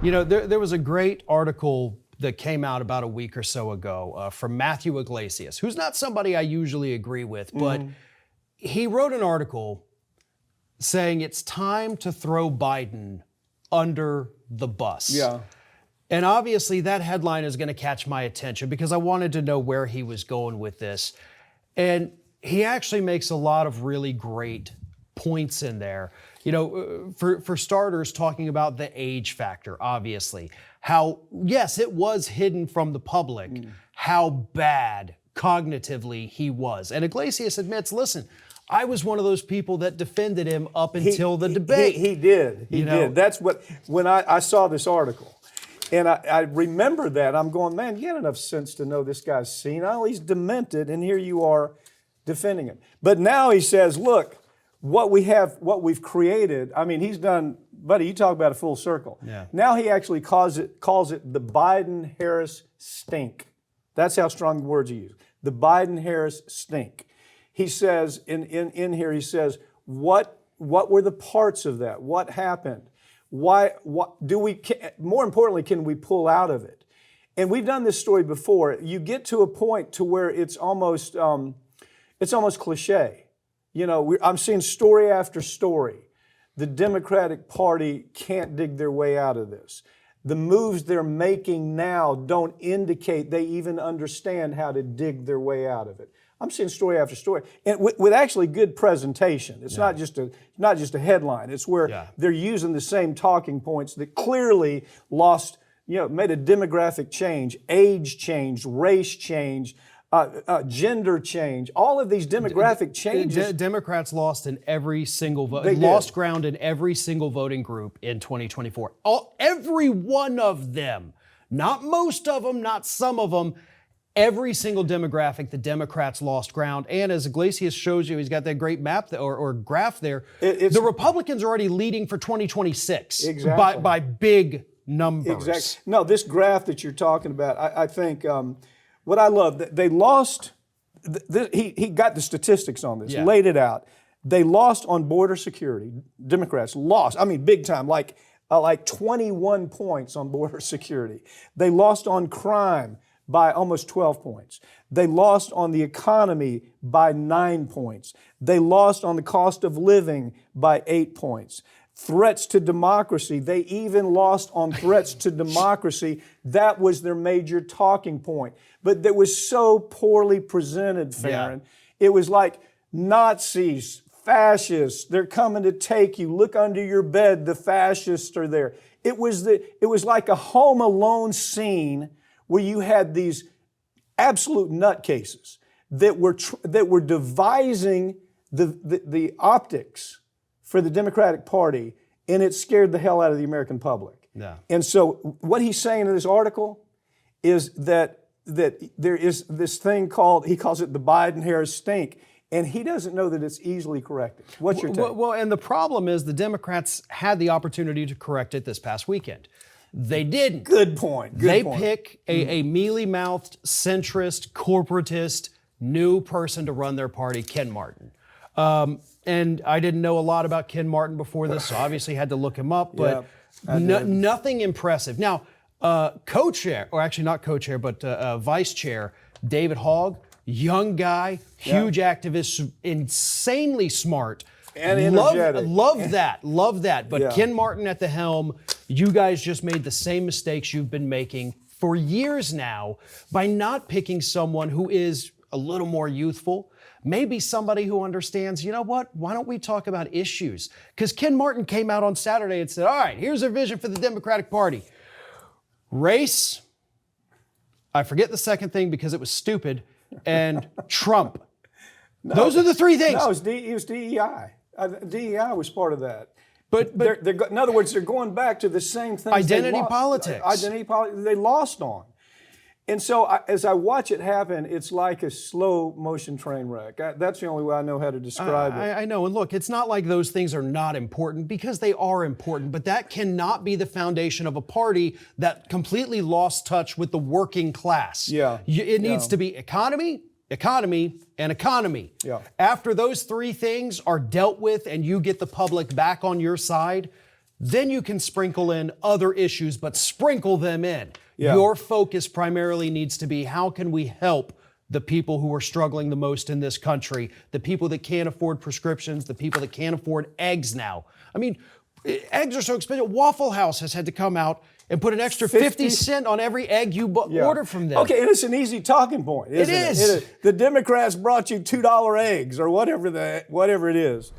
There was a great article that came out about a week or so ago from Matthew Iglesias, who's not somebody I usually agree with, but he wrote an article saying it's time to throw Biden under the bus. Yeah. And obviously that headline is going to catch my attention because I wanted to know where he was going with this. And he actually makes a lot of really great points in there. For starters, talking about the age factor, obviously. How, yes, it was hidden from the public how bad cognitively he was. And Iglesias admits, listen, I was one of those people that defended him up until the debate. He did. He did. That's when I saw this article. And I remember that. I'm going, man, you got enough sense to know this guy's senile. He's demented, and here you are defending him. But now he says, look, what we've created, I mean, he's done, buddy, you talk about a full circle. Yeah. Now he actually calls it the Biden-Harris stink. That's how strong the words he used. The Biden-Harris stink. He says, in here, he says, what were the parts of that? What happened? What do we, more importantly, can we pull out of it? And we've done this story before. You get to a point to where it's almost cliche. I'm seeing story after story. The Democratic Party can't dig their way out of this. The moves they're making now don't indicate they even understand how to dig their way out of it. I'm seeing story after story, and with actually good presentation. It's not just a headline. It's where they're using the same talking points that clearly made a demographic change, age change, race change, gender change. All of these demographic changes. Democrats lost in every single vote. They lost ground in every single voting group in 2024. Every one of them. Not most of them, not some of them. Every single demographic, the Democrats lost ground. And as Iglesias shows you, he's got that great map or graph there. The Republicans are already leading for 2026 by big numbers. Exactly. No, this graph that you're talking about, I think what I love, they lost, he got the statistics on this, laid it out. They lost on border security. Democrats lost, big time, like 21 points on border security. They lost on crime by almost 12 points. They lost on the economy by 9 points. They lost on the cost of living by 8 points. Threats to democracy, they even lost on threats to democracy. That was their major talking point. But that was so poorly presented, Farron. It was like Nazis, fascists, they're coming to take you. Look under your bed, the fascists are there. It was like a Home Alone scene where you had these absolute nutcases that were devising the optics for the Democratic Party, and it scared the hell out of the American public. Yeah. And so what he's saying in this article is that there is this thing he calls it the Biden-Harris stink, and he doesn't know that it's easily corrected. What's your take? Well, and the problem is the Democrats had the opportunity to correct it this past weekend. They didn't. Good point. They pick a mealy-mouthed, centrist, corporatist, new person to run their party, Ken Martin. And I didn't know a lot about Ken Martin before this, so obviously had to look him up, but nothing impressive. Now, co-chair, or actually not co-chair, but vice chair, David Hogg, young guy, huge activist, insanely smart. And energetic. Love that. But Ken Martin at the helm, you guys just made the same mistakes you've been making for years now by not picking someone who is a little more youthful, maybe somebody who understands, you know what, why don't we talk about issues? Because Ken Martin came out on Saturday and said, all right, here's our vision for the Democratic Party. Race, I forget the second thing because it was stupid, and Trump. Those are the three things. No, it was DEI. DEI was part of that. But in other words, they're going back to the same thing. Identity politics. Identity politics. They lost on. And so as I watch it happen, it's like a slow motion train wreck. That's the only way I know how to describe it. I know. And look, it's not like those things are not important because they are important, but that cannot be the foundation of a party that completely lost touch with the working class. It needs to be economy, and economy. After those three things are dealt with and you get the public back on your side, then you can sprinkle in other issues, but sprinkle them in. Yeah. Your focus primarily needs to be, how can we help the people who are struggling the most in this country, the people that can't afford prescriptions, the people that can't afford eggs now. I mean, eggs are so expensive. Waffle House has had to come out and put an extra 50 cents on every egg you order from them. Okay, and it's an easy talking point, isn't it? It is. The Democrats brought you $2 eggs or whatever it is.